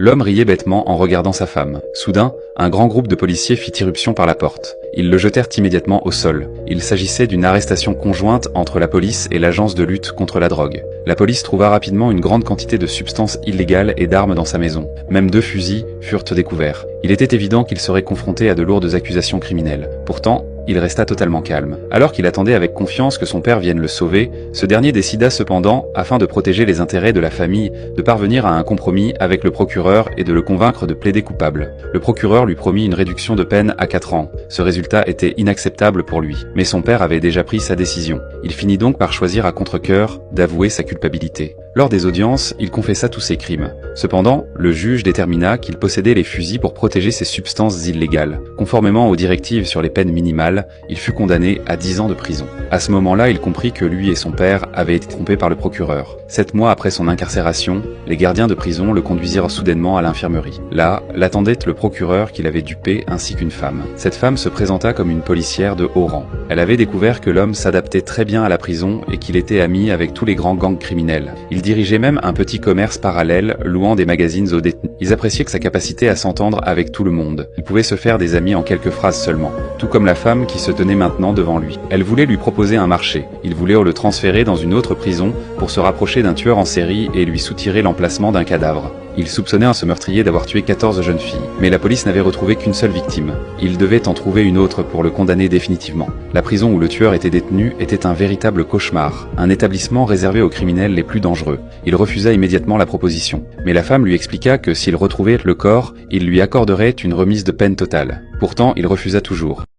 L'homme riait bêtement en regardant sa femme. Soudain, un grand groupe de policiers fit irruption par la porte. Ils le jetèrent immédiatement au sol. Il s'agissait d'une arrestation conjointe entre la police et l'agence de lutte contre la drogue. La police trouva rapidement une grande quantité de substances illégales et d'armes dans sa maison. Même 2 fusils furent découverts. Il était évident qu'il serait confronté à de lourdes accusations criminelles. Pourtant, il resta totalement calme. Alors qu'il attendait avec confiance que son père vienne le sauver, ce dernier décida cependant, afin de protéger les intérêts de la famille, de parvenir à un compromis avec le procureur et de le convaincre de plaider coupable. Le procureur lui promit une réduction de peine à 4 ans. Ce résultat était inacceptable pour lui, mais son père avait déjà pris sa décision. Il finit donc par choisir à contre-cœur d'avouer sa culpabilité. Lors des audiences, il confessa tous ses crimes. Cependant, le juge détermina qu'il possédait les fusils pour protéger ces substances illégales. Conformément aux directives sur les peines minimales, il fut condamné à 10 ans de prison. À ce moment-là, il comprit que lui et son père avaient été trompés par le procureur. 7 mois après son incarcération, les gardiens de prison le conduisirent soudainement à l'infirmerie. Là, l'attendait le procureur qu'il avait dupé ainsi qu'une femme. Cette femme se présenta comme une policière de haut rang. Elle avait découvert que l'homme s'adaptait très bien à la prison et qu'il était ami avec tous les grands gangs criminels. Il dirigeait même un petit commerce parallèle, louant des magazines aux détenus. Ils appréciaient que sa capacité à s'entendre avec tout le monde. Il pouvait se faire des amis en quelques phrases seulement. Tout comme la femme qui se tenait maintenant devant lui. Elle voulait lui proposer un marché. Il voulait le transférer dans une autre prison pour se rapprocher d'un tueur en série et lui soutirer l'emplacement d'un cadavre. Il soupçonnait ce meurtrier d'avoir tué 14 jeunes filles, mais la police n'avait retrouvé qu'une seule victime. Il devait en trouver une autre pour le condamner définitivement. La prison où le tueur était détenu était un véritable cauchemar, un établissement réservé aux criminels les plus dangereux. Il refusa immédiatement la proposition, mais la femme lui expliqua que s'il retrouvait le corps, il lui accorderait une remise de peine totale. Pourtant, il refusa toujours.